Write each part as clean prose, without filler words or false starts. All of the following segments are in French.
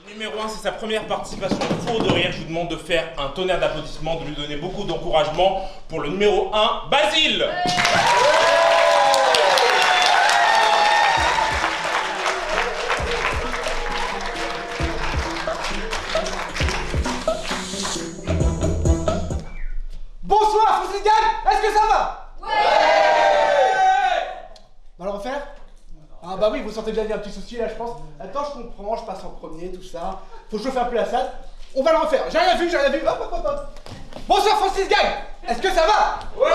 Numéro 1, c'est sa première participation au Four de Rire. Je vous demande de faire un tonnerre d'applaudissements, de lui donner beaucoup d'encouragement pour le numéro 1, Basile. Bonsoir, Francis Gall, est-ce que ça va? Ouais. On va le refaire? Ah bah oui, vous sentez déjà un petit souci là, je pense. Attends, je comprends, je passe en premier, tout ça. Faut chauffer un peu la salle. On va le refaire. J'ai rien vu. Hop. Bonsoir, Francis Gall, est-ce que ça va? Ouais.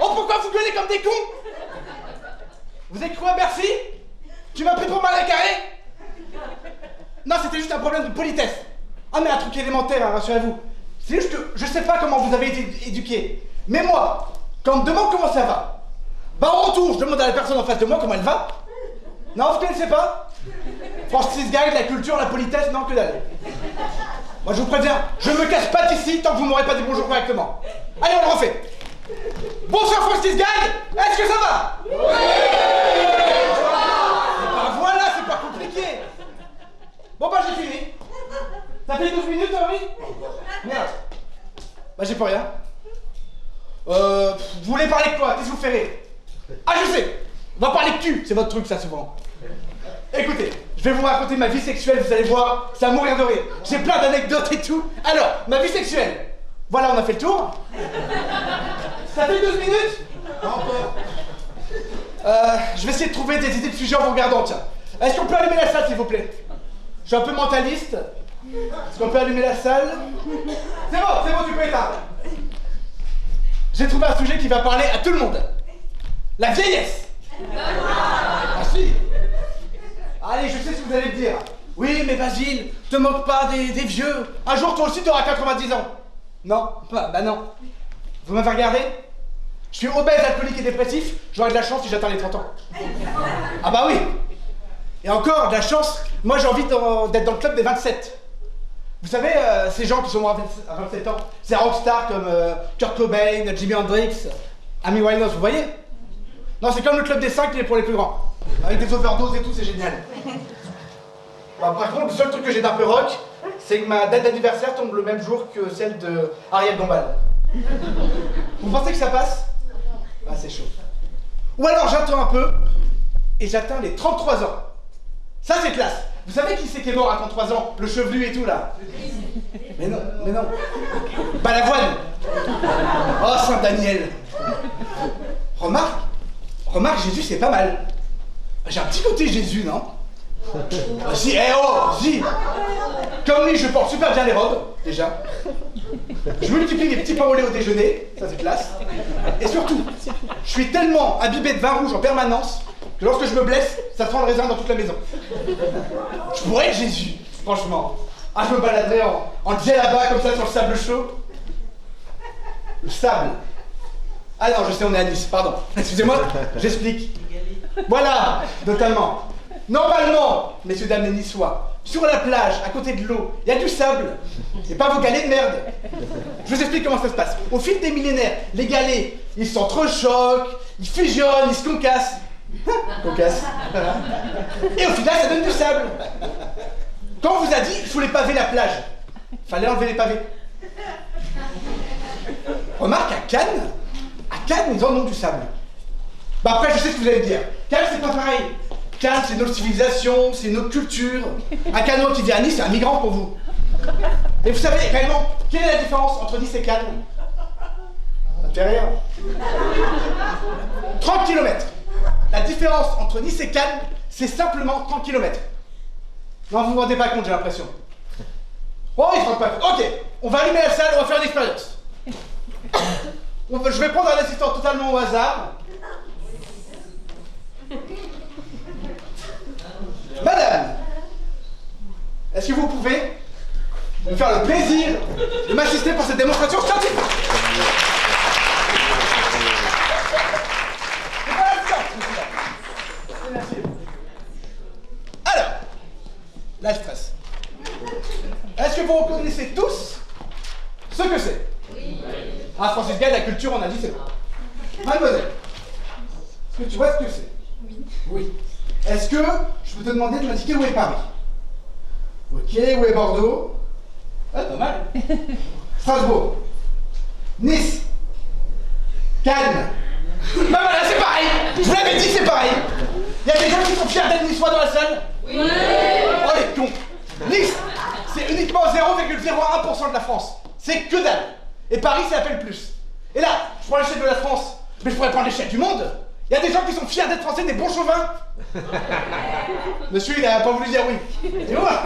Oh, pourquoi vous gueulez comme des cons? Vous êtes quoi, Bercy? Tu m'as pris pour Maria Carré? Non, c'était juste un problème de politesse. Ah mais un truc élémentaire, hein, rassurez-vous. C'est juste que je sais pas comment vous avez été éduqué. Mais moi, quand on me demande comment ça va, bah en retour, je demande à la personne en face de moi comment elle va. Non, vous connaissez pas? Francis Gall, la culture, la politesse, non, que dalle. Moi je vous préviens, je me casse pas d'ici tant que vous m'aurez pas dit bonjour correctement. Allez, on le refait. Bonsoir Francis Gall, est-ce que ça va? Oui. Bah voilà, c'est pas compliqué. Bon bah j'ai fini. Ça fait 12 minutes, oui? Merde. Bah j'ai pas rien. Vous voulez parler de quoi? Qu'est-ce que vous ferez? Ah je sais. On va parler de cul, c'est votre truc ça souvent. Écoutez, je vais vous raconter ma vie sexuelle, vous allez voir, ça va mourir de rire. J'ai plein d'anecdotes et tout. Alors, ma vie sexuelle. Voilà, on a fait le tour. Ça fait 12 minutes? Pas encore. Je vais essayer de trouver des idées de sujets en vous regardant, tiens. Est-ce qu'on peut allumer la salle, s'il vous plaît? Je suis un peu mentaliste. Est-ce qu'on peut allumer la salle? C'est bon, tu peux éteindre. J'ai trouvé un sujet qui va parler à tout le monde. La vieillesse. Ah si. Allez, je sais ce que vous allez me dire. Oui, mais Basile, te moque pas des vieux. Un jour, toi aussi, t'auras 90 ans. Non, bah non. Vous m'avez regardé? Je suis obèse, alcoolique et dépressif. J'aurai de la chance si j'atteins les 30 ans. Ah bah oui. Et encore, de la chance, moi j'ai envie d'être dans le club des 27. Vous savez, ces gens qui sont morts à 27 ans, ces rockstars comme Kurt Cobain, Jimi Hendrix, Amy Winehouse, vous voyez? Non, c'est comme le club des 5 mais pour les plus grands. Avec des overdoses et tout, c'est génial. Bah, par contre, le seul truc que j'ai d'un peu rock, c'est que ma date d'anniversaire tombe le même jour que celle de Ariel Dombal. Vous pensez que ça passe? Bah c'est chaud. Ou alors j'attends un peu, et j'atteins les 33 ans. Ça c'est classe. Vous savez qui c'est qui est mort à 33 ans? Le chevelu et tout là? Mais non. Balavoine. Oh Saint-Daniel. Remarque, Jésus c'est pas mal. J'ai un petit côté Jésus, non? Si, si. Comme lui, je porte super bien les robes, déjà. Je multiplie les petits pains au lait au déjeuner, ça c'est classe. Et surtout, je suis tellement imbibé de vin rouge en permanence que lorsque je me blesse, ça sent le raisin dans toute la maison. Je pourrais être Jésus, franchement. Ah, je me baladerais en djellaba comme ça sur le sable chaud. Le sable. Ah non, je sais, on est à Nice, pardon. Excusez-moi, j'explique. Voilà, notamment. Normalement, messieurs, dames les Niçois, sur la plage, à côté de l'eau, il y a du sable. Et pas vos galets de merde. Je vous explique comment ça se passe. Au fil des millénaires, les galets, ils s'entrechoquent, ils fusionnent, ils se concassent. Concassent. Et au final, ça donne du sable. Quand on vous a dit, il faut les paver la plage, fallait enlever les pavés. Remarque, à Cannes, ils en ont du sable. Bah après, je sais ce que vous allez me dire. Cannes, c'est pas pareil. Cannes, c'est notre civilisation, c'est notre culture. Un Cannois qui vient à Nice, c'est un migrant pour vous. Et vous savez, réellement, quelle est la différence entre Nice et Cannes? Ça te fait rire? 30 km. La différence entre Nice et Cannes, c'est simplement 30 km. Non, vous vous rendez pas compte, j'ai l'impression. Oh, ils se rendent pas compte. Ok, on va allumer la salle, on va faire une expérience. Je vais prendre un assistant totalement au hasard. Madame, est-ce que vous pouvez me faire le plaisir de m'assister pour cette démonstration scientifique? Alors, là je stresse. Est-ce que vous reconnaissez tous ce que c'est? Oui. Ah, Francis Gall, la culture, on a dit c'est bon. Mademoiselle, est-ce que tu vois ce que c'est? Oui. Oui. Est-ce que je peux te demander de m'indiquer où est Paris? Ok, où est Bordeaux? Ah, pas mal. Strasbourg. Nice. Cannes. Bah voilà, c'est pareil. Je vous l'avais dit, c'est pareil. Il y a des gens qui sont fiers d'être niçois dans la salle? Oui. Oh les cons. Nice, c'est uniquement 0,01% de la France. C'est que dalle. Et Paris, c'est à peine plus. Et là, je prends l'échelle de la France, mais je pourrais prendre l'échelle du monde. Il y a des gens qui sont fiers d'être français, des bons chauvins. Monsieur, il n'a pas voulu dire oui. Tu vois?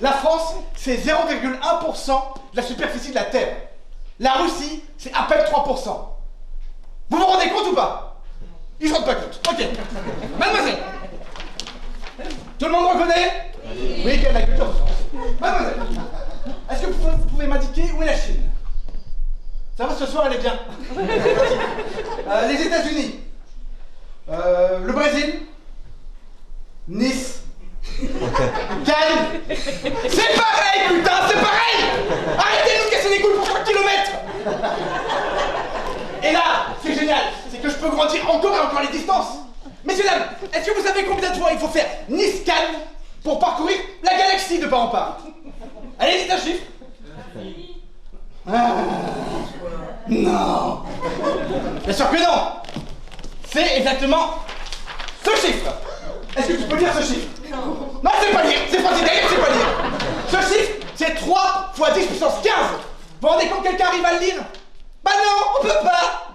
La France, c'est 0,1% de la superficie de la Terre. La Russie, c'est à peine 3%. Vous vous rendez compte ou pas? Ils se rendent pas compte. Ok. Mademoiselle. Tout le monde reconnaît? Oui, quelle est la culture de France. Mademoiselle, est-ce que vous pouvez m'indiquer où est la Chine? Ça va, ce soir, elle est bien. Les États-Unis. Le Brésil. Nice. Cannes. C'est pareil, putain, c'est pareil. Arrêtez de nous casser les couilles pour 3 kilomètres. Et là, c'est génial, c'est que je peux grandir encore et encore les distances. Messieurs, dames, est-ce que vous savez combien de fois il faut faire Nice-Cannes pour parcourir la galaxie de part en part? Allez, dites un chiffre. Ah, non. Bien sûr que non. C'est exactement ce chiffre. Est-ce que tu peux lire ce chiffre? Non, c'est pas lire, c'est pas lire, c'est pas lire. Ce chiffre, c'est 3 fois 10 puissance 15. Vous vous rendez compte que quelqu'un arrive à le lire? Bah non, on peut pas.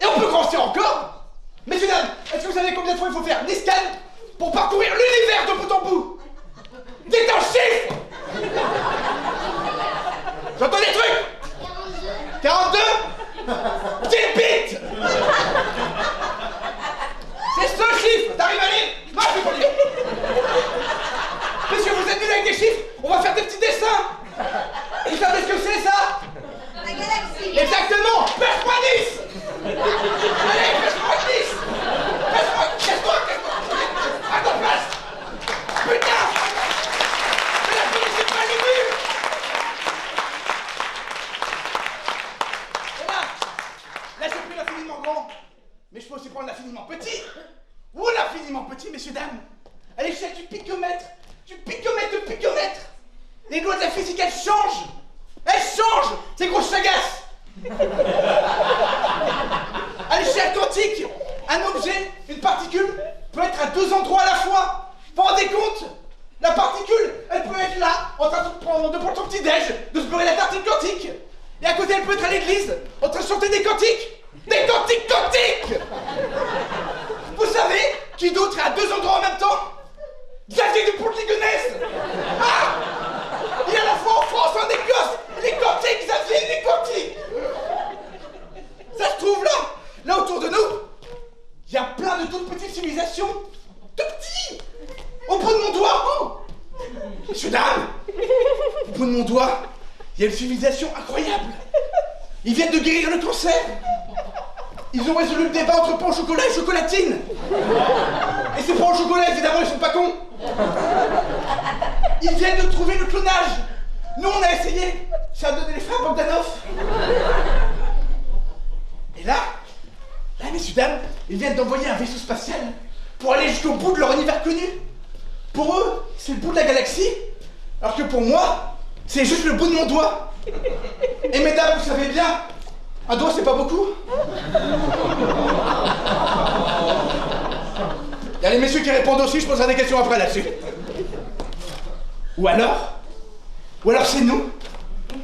Et on peut grandir encore. Messieurs, dames, est-ce que vous savez combien de fois il faut faire Nice-Cannes pour parcourir l'univers de bout en bout? Dites un chiffre. J'entends des trucs. 42. 10 bits. C'est ce chiffre. T'arrives à lire? Non, je peux pas lire. Messieurs, vous êtes nuls avec des chiffres? On va faire des petits dessins. Vous savez ce que c'est, ça? La galaxie. Exactement. Pêche-moi Nice. Allez, pêche-moi Nice. Pêche-moi, casse-toi. À ta place. Putain. Mais la police, c'est pas les murs. Et là, j'ai pris l'infiniment grand. Mais je peux aussi prendre l'infiniment petit. Ou l'infiniment petit, messieurs, dames. À l'échelle du picomètre. Du picomètre de picomètre. Les lois de la physique, elles changent. Elles changent. Ces grosses chagasses. À l'échelle quantique, un objet, une particule, peut être à 2 endroits à la fois. Vous vous rendez compte? La particule, elle peut être là, en train de prendre son petit-déj, de se beurrer la tartine quantique. Et à côté, elle peut être à l'église, en train de chanter des cantiques. Des cantiques quantiques. Vous savez qui d'autre est à 2 endroits en même temps? Xavier Dupont de Ligonnès. Ah! Il est à la fois en France et en Écosse. Les quantiques, Xavier, les quantiques. Ça se trouve là autour de nous, il y a plein de toutes petites civilisations, tout petits, au bout de mon doigt. Oh. Messieurs, dames, au bout de mon doigt, il y a une civilisation incroyable. Ils viennent de guérir le cancer. Ils ont résolu le débat entre pain au chocolat et chocolatine. Et ces pains au chocolat, évidemment, ils sont pas cons. Ils viennent de trouver le clonage. Nous, on a essayé. Ça a donné les frères Bogdanov. Et là, messieurs, dames, ils viennent d'envoyer un vaisseau spatial pour aller jusqu'au bout de leur univers connu. Pour eux, c'est le bout de la galaxie, alors que pour moi, c'est juste le bout de mon doigt. Et mesdames, vous savez bien, un doigt, c'est pas beaucoup. Il y a les messieurs qui répondent aussi, je poserai des questions après là-dessus. Ou alors c'est nous.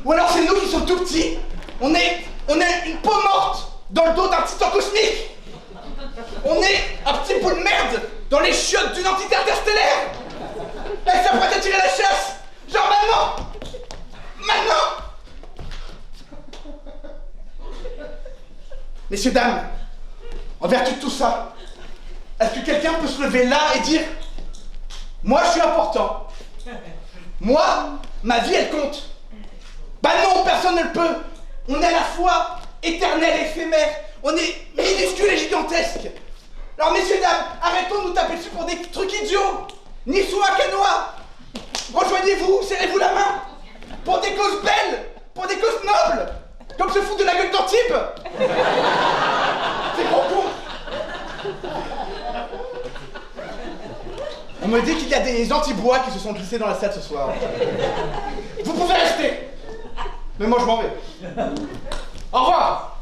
Ou alors c'est nous qui sommes tout petits. On est une peau morte dans le dos d'un titan cosmique. On est un petit bout de merde dans les chiottes d'une entité interstellaire. Elle s'apprête à tirer la chasse. Genre maintenant. Messieurs, dames, en vertu de tout ça, est-ce que quelqu'un peut se lever là et dire: moi je suis important. Moi, ma vie elle compte. Bah non, personne ne le peut. On est à la fois éternel et éphémère. On est minuscule et gigantesque. Alors messieurs, dames, arrêtons de nous taper dessus pour des trucs idiots. Niçois, canois, rejoignez-vous, serrez-vous la main. Pour des causes belles, pour des causes nobles. Comme se foutre de la gueule d'Antibes. C'est gros con. On me dit qu'il y a des anti-bois qui se sont glissés dans la salle ce soir. Vous pouvez rester. Mais moi je m'en vais. Au revoir.